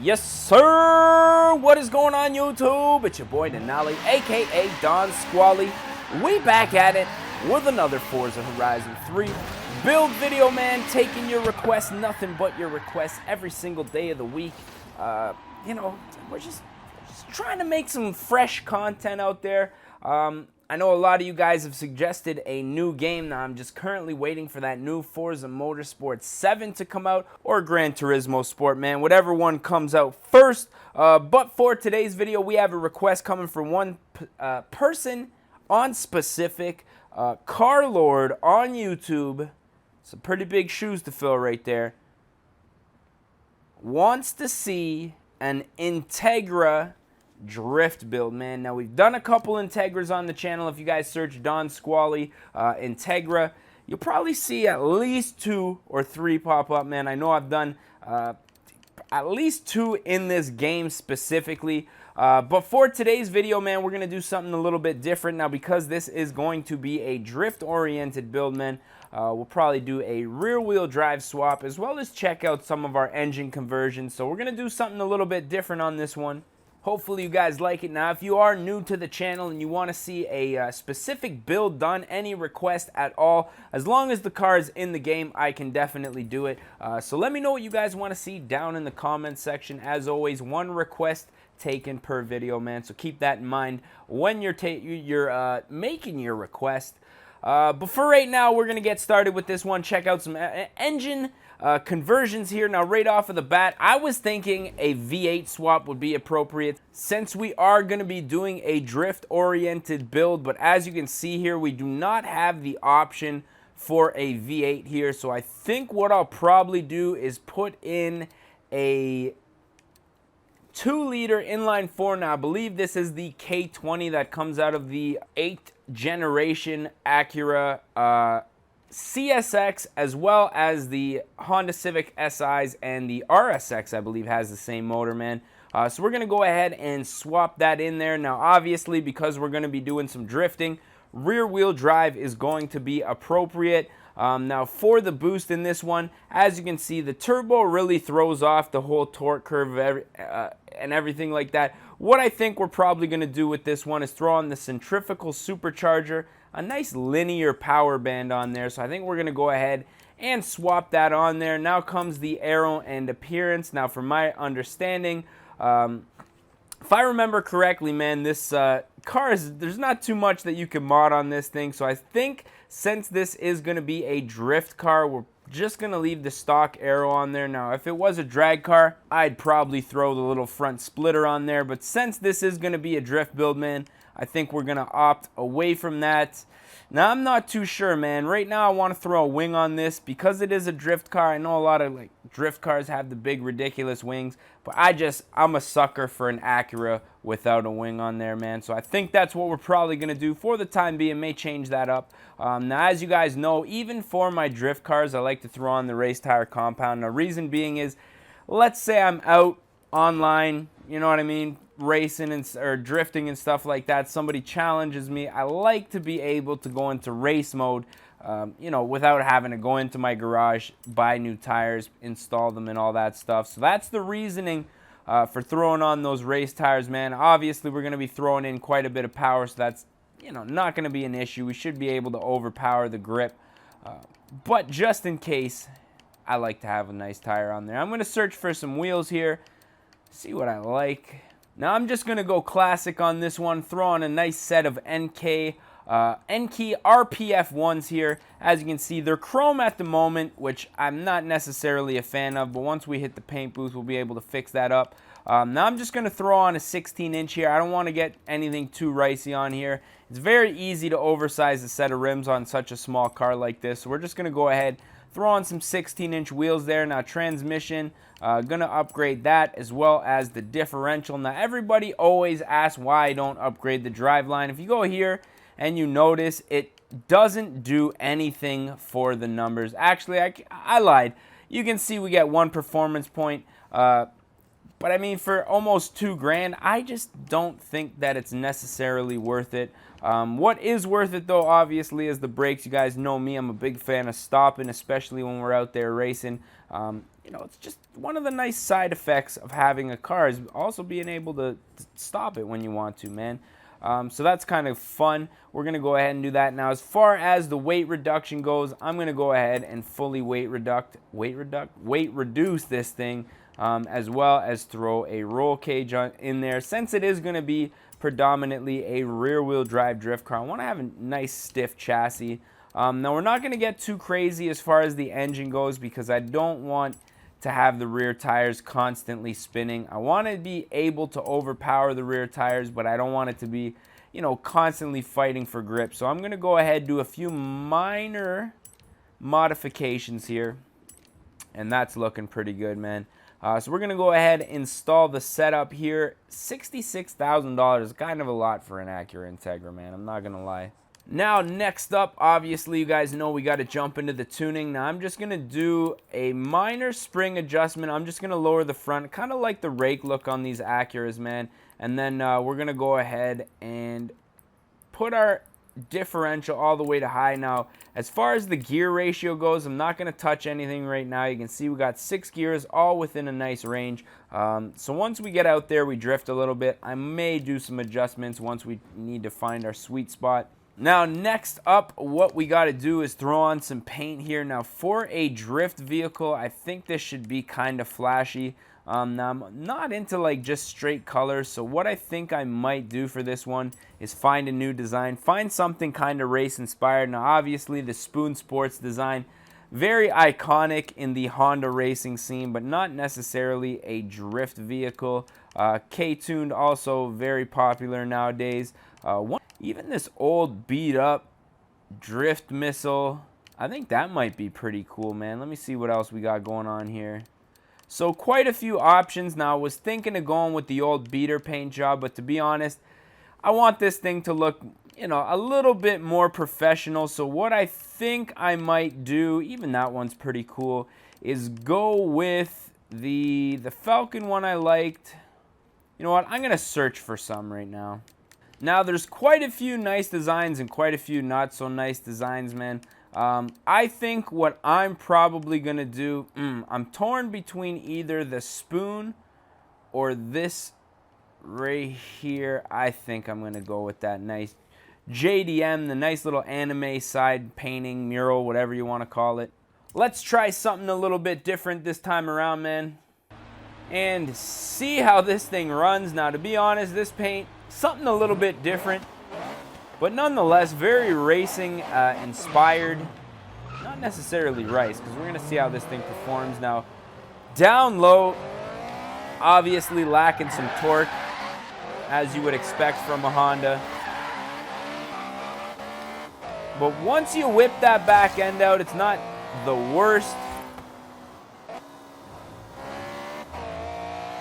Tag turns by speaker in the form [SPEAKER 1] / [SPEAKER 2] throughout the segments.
[SPEAKER 1] Yes, sir! What is going on, YouTube? It's your boy Denali, aka Don Squally. We back at it with another Forza Horizon 3 build video, man. Taking your requests, nothing but your requests every single day of the week. We're just trying to make some fresh content out there. I know a lot of you guys have suggested a new game. Now I'm just currently waiting for that new Forza Motorsport 7 to come out, or Gran Turismo Sport, man, whatever one comes out first. But for today's video, we have a request coming from one person on specific, Car Lord on YouTube. Some pretty big shoes to fill right there. Wants to see an Integra drift build, man. Now, we've done a couple Integras on the channel. If you guys search Don Squally Integra, you'll probably see at least 2 or 3 pop up, man. I know I've done at least 2 in this game specifically. But for today's video, man, we're going to do something a little bit different. Now, because this is going to be a drift-oriented build, man, we'll probably do a rear-wheel drive swap as well as check out some of our engine conversions. So we're going to do something a little bit different on this one. Hopefully you guys like it. Now, if you are new to the channel and you want to see a specific build done, any request at all, as long as the car is in the game, I can definitely do it. So let me know what you guys want to see down in the comments section. As always, 1 request taken per video, man. So keep that in mind when you're making your request. But for right now, we're going to get started with this one. Check out some engine conversions here. Now, right off of the bat, I was thinking a V8 swap would be appropriate since we are going to be doing a drift-oriented build. But as you can see here, we do not have the option for a V8 here. So I think what I'll probably do is put in a 2-liter inline-4. Now, I believe this is the K20 that comes out of the 8th generation Acura CSX, as well as the Honda Civic SIs, and the RSX, I believe, has the same motor, man. So we're going to go ahead and swap that in there. Now, obviously, because we're going to be doing some drifting, rear-wheel drive is going to be appropriate. Now, for the boost in this one, as you can see, the turbo really throws off the whole torque curve and everything like that. What I think we're probably going to do with this one is throw on the centrifugal supercharger, a nice linear power band on there. So I think we're going to go ahead and swap that on there. Now comes the aero and appearance. Now, from my understanding, if I remember correctly, man, this car there's not too much that you can mod on this thing. So I think since this is going to be a drift car, we're just going to leave the stock aero on there. Now, if it was a drag car, I'd probably throw the little front splitter on there. But since this is going to be a drift build, man, I think we're going to opt away from that. Now, I'm not too sure, man. Right now, I want to throw a wing on this because it is a drift car. I know a lot of drift cars have the big, ridiculous wings, but I'm a sucker for an Acura without a wing on there, man. So I think that's what we're probably going to do for the time being. May change that up. Now, as you guys know, even for my drift cars, I like to throw on the race tire compound. Now, reason being is, let's say I'm out online, you know what I mean, racing or drifting and stuff like that. Somebody challenges me. I like to be able to go into race mode, without having to go into my garage, buy new tires, install them, and all that stuff. So that's the reasoning for throwing on those race tires, man. Obviously, we're going to be throwing in quite a bit of power, so that's not going to be an issue. We should be able to overpower the grip. But just in case, I like to have a nice tire on there. I'm going to search for some wheels here, see what I like. Now, I'm just going to go classic on this one, throw on a nice set of NK RPF ones here. As you can see, they're chrome at the moment, which I'm not necessarily a fan of, but once we hit the paint booth, we'll be able to fix that up. Now, I'm just going to throw on a 16-inch here. I don't want to get anything too ricey on here. It's very easy to oversize a set of rims on such a small car like this, so we're just going to go ahead, throw on some 16-inch wheels there. Now, transmission, going to upgrade that as well as the differential. Now, everybody always asks why I don't upgrade the driveline. If you go here and you notice, it doesn't do anything for the numbers. Actually, I lied. You can see we get 1 performance point. But I mean, for almost $2,000, I just don't think that it's necessarily worth it. What is worth it, though, obviously, is the brakes. You guys know me. I'm a big fan of stopping, especially when we're out there racing. you know, it's just one of the nice side effects of having a car is also being able to stop it when you want to, man. So that's kind of fun. We're going to go ahead and do that. Now, as far as the weight reduction goes, I'm going to go ahead and fully weight reduce this thing, as well as throw a roll cage in there. Since it is going to be predominantly a rear-wheel drive drift car, I want to have a nice stiff chassis. Now, we're not going to get too crazy as far as the engine goes because I don't want to have the rear tires constantly spinning. I want to be able to overpower the rear tires, but I don't want it to be, you know, constantly fighting for grip. So I'm going to go ahead and do a few minor modifications here, and that's looking pretty good, man. So we're going to go ahead and install the setup here. $66,000 is kind of a lot for an Acura Integra, man. I'm not going to lie. Now, next up, obviously, you guys know we got to jump into the tuning. Now, I'm just going to do a minor spring adjustment. I'm just going to lower the front, kind of like the rake look on these Acuras, man. And then we're going to go ahead and put our differential all the way to high. Now, as far as the gear ratio goes, I'm not going to touch anything right now. You can see we got 6 gears, all within a nice range. So once we get out there, we drift a little bit. I may do some adjustments once we need to find our sweet spot. Now, next up, what we got to do is throw on some paint here. Now, for a drift vehicle, I think this should be kind of flashy. Now, I'm not into like just straight colors, so what I think I might do for this one is find a new design, find something kind of race inspired. Now, obviously, the Spoon Sports design, very iconic in the Honda racing scene, but not necessarily a drift vehicle. K-tuned, also very popular nowadays. Even this old beat up drift missile, I think that might be pretty cool, man. Let me see what else we got going on here. So quite a few options. Now, I was thinking of going with the old beater paint job, but to be honest, I want this thing to look, you know, a little bit more professional. So what I think I might do, even that one's pretty cool, is go with the Falcon one I liked. You know what? I'm going to search for some right now. Now, there's quite a few nice designs and quite a few not so nice designs, man. I think what I'm probably going to do, I'm torn between either the Spoon or this right here. I think I'm going to go with that nice JDM, the nice little anime side painting, mural, whatever you want to call it. Let's try something a little bit different this time around, man, and see how this thing runs. Now, to be honest, this paint, something a little bit different, but nonetheless very racing inspired. Not necessarily race, because we're going to see how this thing performs. Now, down low, obviously lacking some torque, as you would expect from a Honda. But once you whip that back end out, it's not the worst.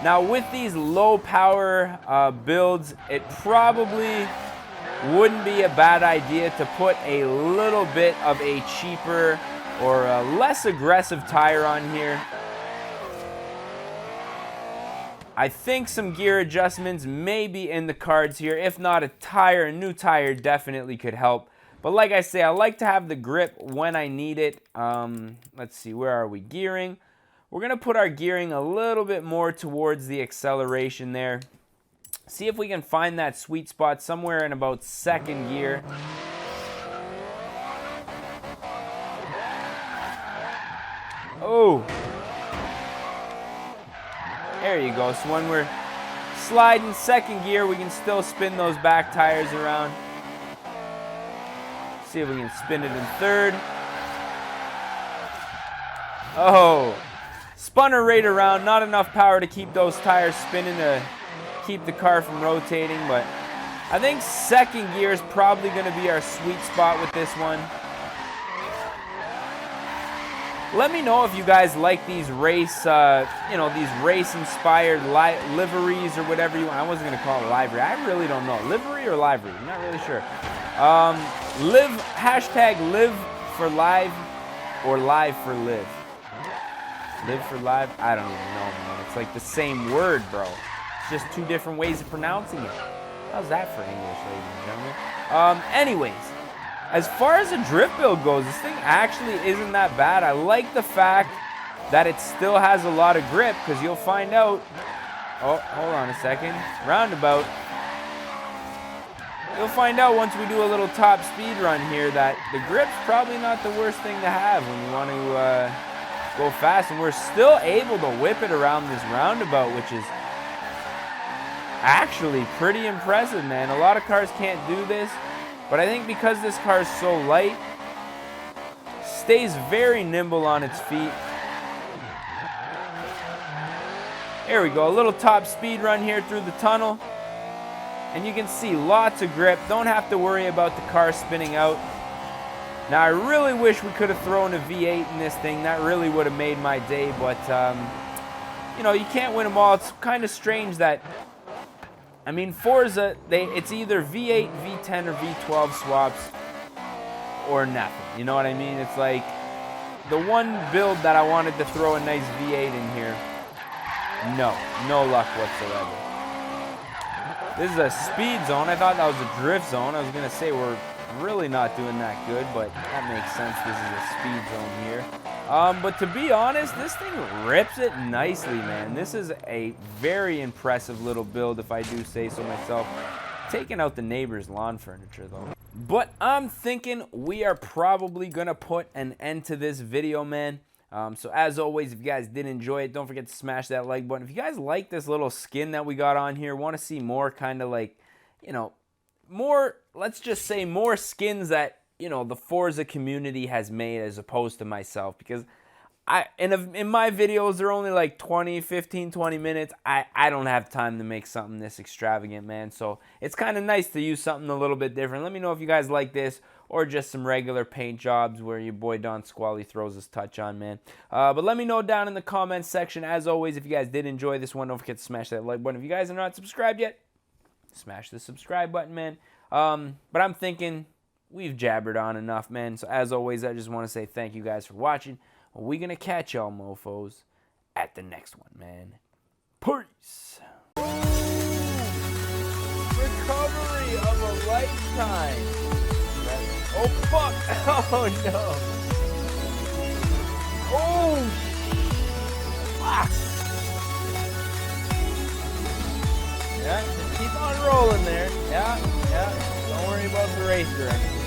[SPEAKER 1] Now, with these low power builds, it probably wouldn't be a bad idea to put a little bit of a cheaper or a less aggressive tire on here. I think some gear adjustments may be in the cards here. If not, a new tire definitely could help. But like I say, I like to have the grip when I need it. Let's see, where are we? Gearing. We're going to put our gearing a little bit more towards the acceleration there. See if we can find that sweet spot somewhere in about second gear. Oh. There you go. So when we're sliding second gear, we can still spin those back tires around. See if we can spin it in third. Oh. Spun her right around. Not enough power to keep those tires spinning to keep the car from rotating, but I think second gear is probably going to be our sweet spot with this one. Let me know if you guys like these race, these race-inspired liveries or whatever you want. I wasn't going to call it livery. I really don't know. Livery or livery? I'm not really sure. Hashtag live for live or live for live. Live for live? I don't even know, man. It's like the same word, bro. It's just two different ways of pronouncing it. How's that for English, ladies and gentlemen? Anyways, as far as a drift build goes, this thing actually isn't that bad. I like the fact that it still has a lot of grip, because you'll find out. Oh, hold on a second. Roundabout. You'll find out once we do a little top speed run here that the grip's probably not the worst thing to have when you want to go fast. And we're still able to whip it around this roundabout, which is actually pretty impressive, man. A lot of cars can't do this, but I think because this car is so light, stays very nimble on its feet. There we go, a little top speed run here through the tunnel. And you can see lots of grip. Don't have to worry about the car spinning out. Now, I really wish we could have thrown a V8 in this thing. That really would have made my day, but, you know, you can't win them all. It's kind of strange that, I mean, Forza, it's either V8, V10, or V12 swaps, or nothing. You know what I mean? It's like the one build that I wanted to throw a nice V8 in here. No luck whatsoever. This is a speed zone. I thought that was a drift zone. I was going to say we're really not doing that good, but that makes sense. This is a speed zone here. But to be honest, this thing rips it nicely, man. This is a very impressive little build, if I do say so myself. Taking out the neighbor's lawn furniture, though. But I'm thinking we are probably going to put an end to this video, man. So as always, if you guys did enjoy it, don't forget to smash that like button. If you guys like this little skin that we got on here, want to see more kind of like, you know, more, let's just say more skins that, you know, the Forza community has made as opposed to myself, because in my videos, they're only like 15, 20 minutes. I don't have time to make something this extravagant, man. So it's kind of nice to use something a little bit different. Let me know if you guys like this, or just some regular paint jobs where your boy Don Squally throws his touch on, man. But let me know down in the comments section. As always, if you guys did enjoy this one, don't forget to smash that like button. If you guys are not subscribed yet, smash the subscribe button, man. But I'm thinking we've jabbered on enough, man. So as always, I just want to say thank you guys for watching. We're going to catch y'all mofos at the next one, man. Peace. Recovery of a lifetime. Oh, fuck. Oh, no. Oh. Fuck. Yeah, just keep on rolling there. Yeah. Don't worry about the race or anything.